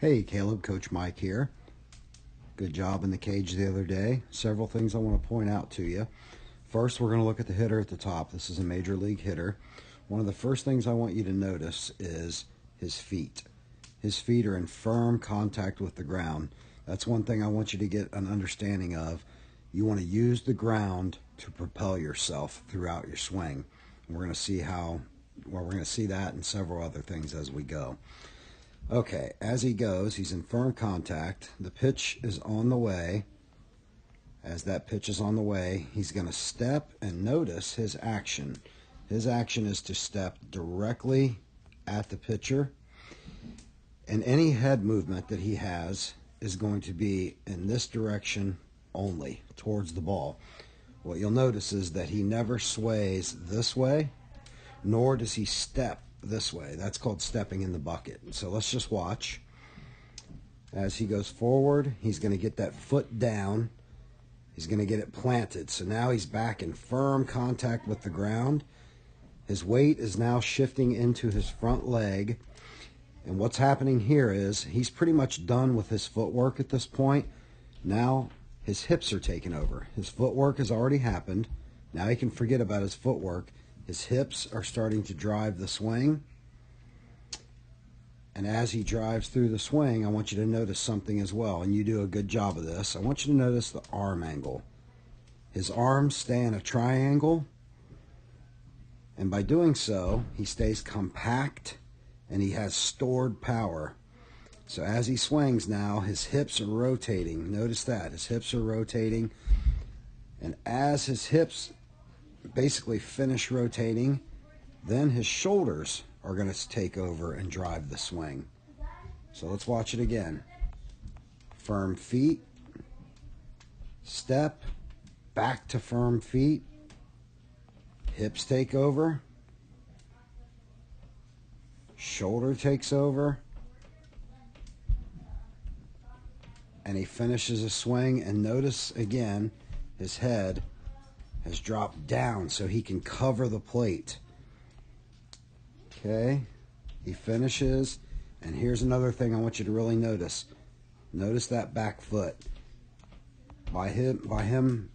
Hey Caleb, Coach Mike here. Good job in the cage the other day. Several things I want to point out to you. First, we're going to look at the hitter at the top. This is a major league hitter. One of the first things I want you to notice is his feet. His feet are in firm contact with the ground. That's one thing I want you to get an understanding of. You want to use the ground to propel yourself throughout your swing. And we're going to see we're going to see that and several other things as we go. Okay, as he goes, he's in firm contact. The pitch is on the way. As that pitch is on the way, he's going to step, and notice his action. His action is to step directly at the pitcher, and any head movement that he has is going to be in this direction only, towards the ball. What you'll notice is that he never sways this way, nor does he step this way. That's called stepping in the bucket. So let's just watch. As he goes forward, he's going to get that foot down. He's going to get it planted. So now he's back in firm contact with the ground. His weight is now shifting into his front leg. And what's happening here is he's pretty much done with his footwork at this point. Now his hips are taking over. His footwork has already happened. Now he can forget about his footwork. His hips are starting to drive the swing. And as he drives through the swing, I want you to notice something as well, and you do a good job of this. I want you to notice the arm angle. His arms stay in a triangle, and by doing so, he stays compact and he has stored power. So as he swings now, his hips are rotating. Notice that. His hips are rotating. And as his hips basically finish rotating, then his shoulders are going to take over and drive the swing. So let's watch it again. Firm feet, step, back to firm feet, hips take over, shoulder takes over, and he finishes a swing. And notice again, his head has dropped down so he can cover the plate. Okay, he finishes, and here's another thing I want you to really notice. Notice that back foot. By him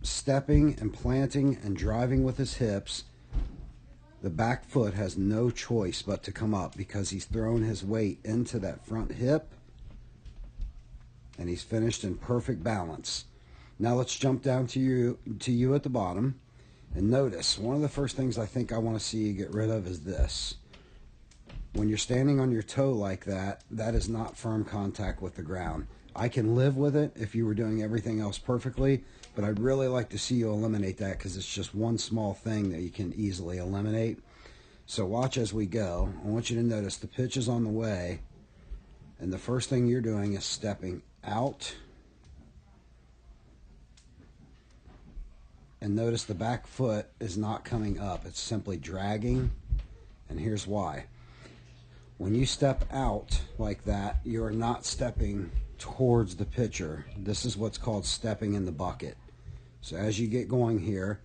stepping and planting and driving with his hips, the back foot has no choice but to come up because he's thrown his weight into that front hip, and he's finished in perfect balance. Now let's jump down to you at the bottom, and notice one of the first things I think I want to see you get rid of is this. When you're standing on your toe like that, that is not firm contact with the ground. I can live with it if you were doing everything else perfectly, but I'd really like to see you eliminate that because it's just one small thing that you can easily eliminate. So watch as we go. I want you to notice the pitch is on the way, and the first thing you're doing is stepping out. And notice the back foot is not coming up. It's simply dragging. And here's why. When you step out like that, you're not stepping towards the pitcher. This is what's called stepping in the bucket. So as you get going here,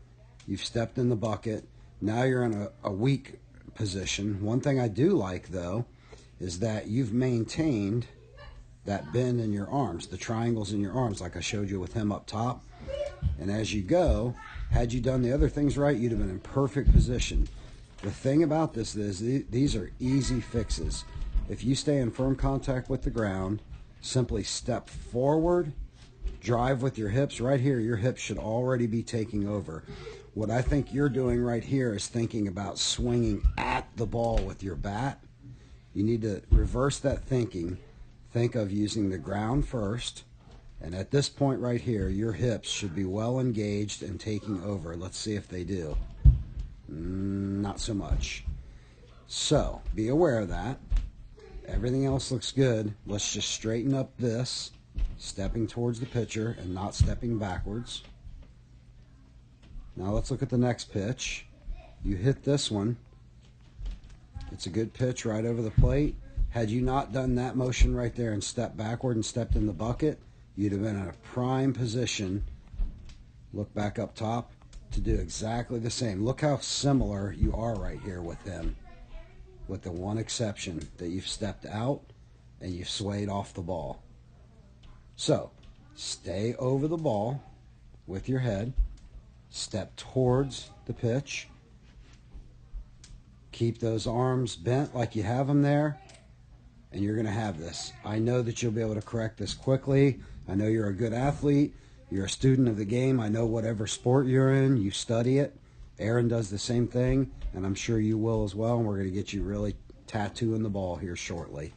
you've stepped in the bucket. Now you're in a weak position. One thing I do like, though, is that you've maintained that bend in your arms, the triangles in your arms, like I showed you with him up top. And as you go, had you done the other things right, you'd have been in perfect position. The thing about this is these are easy fixes. If you stay in firm contact with the ground, simply step forward, drive with your hips. Right here, your hips should already be taking over. What I think you're doing right here is thinking about swinging at the ball with your bat. You need to reverse that thinking. Think of using the ground first. And at this point right here, your hips should be well engaged and taking over. Let's see if they do. Not so much. So, be aware of that. Everything else looks good. Let's just straighten up this, stepping towards the pitcher and not stepping backwards. Now let's look at the next pitch. You hit this one. It's a good pitch right over the plate. Had you not done that motion right there and stepped backward and stepped in the bucket, you'd have been in a prime position, look back up top, to do exactly the same. Look how similar you are right here with him, with the one exception that you've stepped out and you've swayed off the ball. So, stay over the ball with your head, step towards the pitch, keep those arms bent like you have them there, and you're going to have this. I know that you'll be able to correct this quickly. I know you're a good athlete. You're a student of the game. I know whatever sport you're in, you study it. Aaron does the same thing, and I'm sure you will as well, and we're going to get you really tattooing the ball here shortly.